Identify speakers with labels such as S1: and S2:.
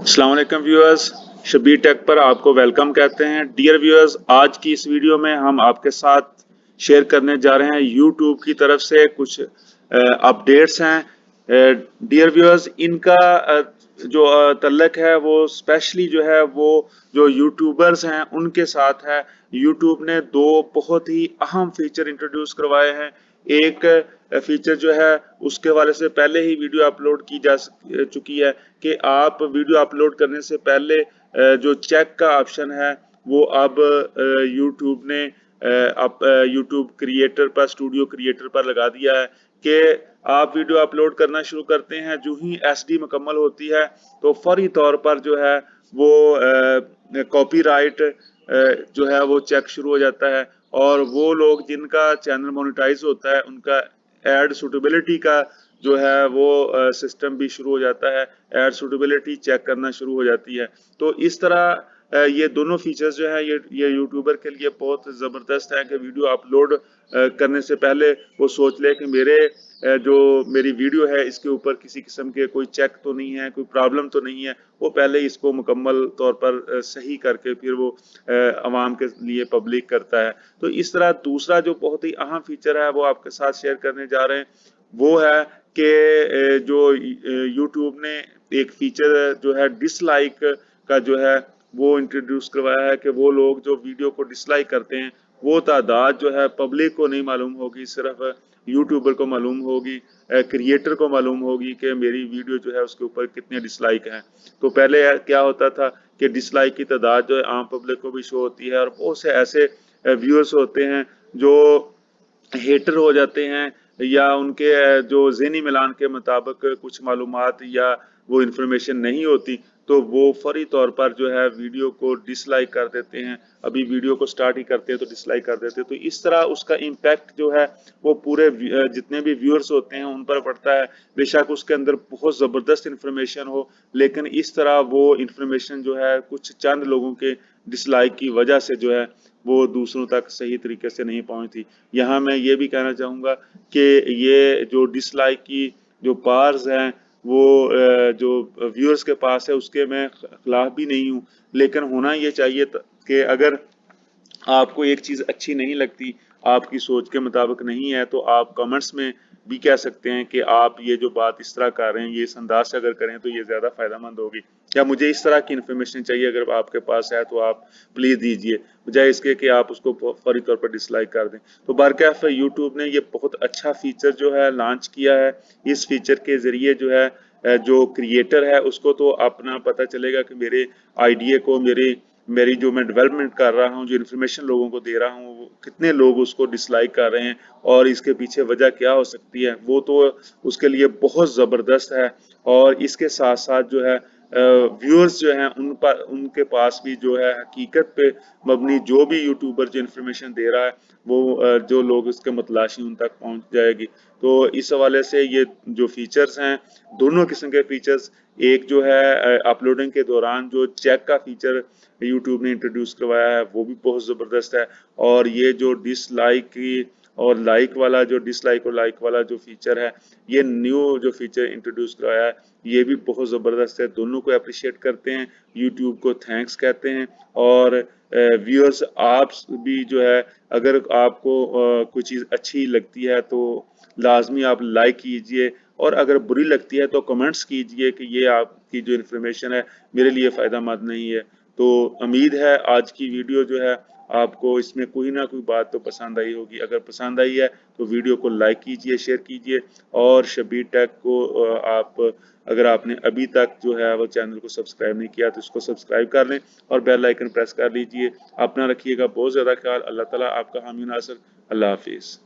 S1: अस्सलाम वालेकुम viewers, Shabir take पर आपको वेलकम कहते हैं। डियर व्यूअर्स, आज की इस वीडियो में हम आपके साथ शेयर करने जा रहे हैं यूट्यूब की तरफ से कुछ अपडेट्स हैं। डियर व्यूअर्स, इनका जो तल्लक है वो स्पेशली जो है वो जो यूट्यूबर्स हैं उनके साथ है। यूट्यूब ने दो बहुत ही अहम फीचर इंट्रोड्यूस करवाए हैं। एक फीचर जो है उसके वाले से पहले ही वीडियो अपलोड की जा चुकी है कि आप वीडियो अपलोड करने से पहले जो चेक का ऑप्शन है वो अब यूट्यूब ने अब यूट्यूब क्रिएटर पर स्टूडियो क्रिएटर पर लगा दिया है कि आप वीडियो अपलोड करना शुरू करते हैं, जो ही एसडी मुकम्मल होती है तो फौरी तौर पर जो है वो कॉपीराइट जो है वो चेक शुरू हो जाता है और वो लोग जिनका चैनल मोनेटाइज होता है उनका एड सूटेबिलिटी का जो है वो सिस्टम भी शुरू हो जाता है, एड सूटेबिलिटी चेक करना शुरू हो जाती है। तो इस तरह ये दोनों फीचर्स जो है ये यूट्यूबर के लिए बहुत ज़बरदस्त है कि वीडियो अपलोड करने से पहले वो सोच ले कि जो मेरी वीडियो है इसके ऊपर किसी किस्म के कोई चेक तो नहीं है, कोई प्रॉब्लम तो नहीं है। वो पहले इसको मुकम्मल तौर पर सही करके फिर वो आवाम के लिए पब्लिक करता है। तो इस तरह दूसरा जो बहुत ही अहम फीचर है वो आपके साथ शेयर करने जा रहे हैं, वो है कि जो यूट्यूब ने एक फीचर जो है डिसलाइक का जो है वो इंट्रोड्यूस करवाया है कि वो लोग जो वीडियो को डिसलाइक करते हैं वो तादाद जो है पब्लिक को नहीं मालूम होगी, सिर्फ यूट्यूबर को मालूम होगी, क्रिएटर को मालूम होगी कि मेरी वीडियो जो है उसके ऊपर कितने डिसलाइक हैं। तो पहले क्या होता था कि डिसलाइक की तादाद जो है आम पब्लिक को भी शो होती है और बहुत से ऐसे व्यूअर्स होते हैं जो हेटर हो जाते हैं या उनके जो ज़हनी मिलान के मुताबिक कुछ मालूमात या वो इन्फॉर्मेशन नहीं होती तो वो फौरी तौर पर जो है वीडियो को डिसलाइक कर देते हैं। अभी वीडियो को स्टार्ट ही करते हैं तो डिसलाइक कर देते हैं। तो इस तरह उसका इम्पैक्ट जो है वो पूरे जितने भी व्यूअर्स होते हैं उन पर पड़ता है। बेशक उसके अंदर बहुत ज़बरदस्त इन्फॉर्मेशन हो, लेकिन इस तरह वो इन्फॉर्मेशन जो है कुछ चंद लोगों के डिसलाइक की वजह से जो है वो दूसरों तक सही तरीके से नहीं पहुंचती। यहाँ मैं ये भी कहना चाहूँगा कि ये जो डिसलाइक की जो बार्स हैं वो जो व्यूअर्स के पास है उसके मैं खिलाफ भी नहीं हूँ, लेकिन होना ये चाहिए कि अगर आपको एक चीज़ अच्छी नहीं लगती, आपकी सोच के मुताबिक नहीं है, तो आप कमेंट्स में भी कह सकते हैं कि आप ये जो बात इस तरह कर रहे हैं, ये इस अंदाज से अगर करें तो ये ज़्यादा फ़ायदेमंद होगी, या मुझे इस तरह की इन्फॉर्मेशन चाहिए अगर आपके पास है तो आप प्लीज़ दीजिए, बजाय इसके कि आप उसको फौरी तौर पर डिसलाइक कर दें। तो बहरकैफ यूट्यूब ने ये बहुत अच्छा फीचर जो है लॉन्च किया है। इस फीचर के ज़रिए जो है जो क्रिएटर है उसको तो अपना पता चलेगा कि मेरे आइडिया को मेरी मेरी जो मैं डेवलपमेंट कर रहा हूँ, जो इन्फॉर्मेशन लोगों को दे रहा हूँ, वो कितने लोग उसको डिसलाइक कर रहे हैं और इसके पीछे वजह क्या हो सकती है, वो तो उसके लिए बहुत ज़बरदस्त है। और इसके साथ साथ जो है व्यूअर्स जो हैं उन पर उनके पास भी जो है हकीकत पे मबनी जो भी यूट्यूबर जो इन्फॉर्मेशन दे रहा है वो जो लोग उसके मतलाशी उन तक पहुंच जाएगी। तो इस हवाले से ये जो फीचर्स हैं, दोनों किस्म के फीचर्स, एक जो है अपलोडिंग के दौरान जो चेक का फीचर यूट्यूब ने इंट्रोड्यूस करवाया है वो भी बहुत ज़बरदस्त है, और ये जो डिसलाइक की और लाइक वाला जो डिसलाइक और लाइक वाला जो फीचर है, ये न्यू जो फीचर इंट्रोड्यूस कराया है ये भी बहुत ज़बरदस्त है। दोनों को अप्रिशिएट करते हैं, यूट्यूब को थैंक्स कहते हैं। और व्यूअर्स आप भी जो है अगर आपको कोई चीज़ अच्छी लगती है तो लाजमी आप लाइक कीजिए, और अगर बुरी लगती है तो कमेंट्स कीजिए कि ये आपकी जो इन्फॉर्मेशन है मेरे लिए फ़ायदा मंद नहीं है। तो उम्मीद है आज की वीडियो जो है आपको इसमें कोई ना कोई बात तो पसंद आई होगी। अगर पसंद आई है तो वीडियो को लाइक कीजिए, शेयर कीजिए, और शबीर टेक को आप अगर आपने अभी तक जो है वो चैनल को सब्सक्राइब नहीं किया तो इसको सब्सक्राइब कर लें और बेल आइकन प्रेस कर लीजिए। अपना रखिएगा बहुत ज़्यादा ख्याल। अल्लाह ताला आपका हामी नासर। अल्लाह हाफिज़।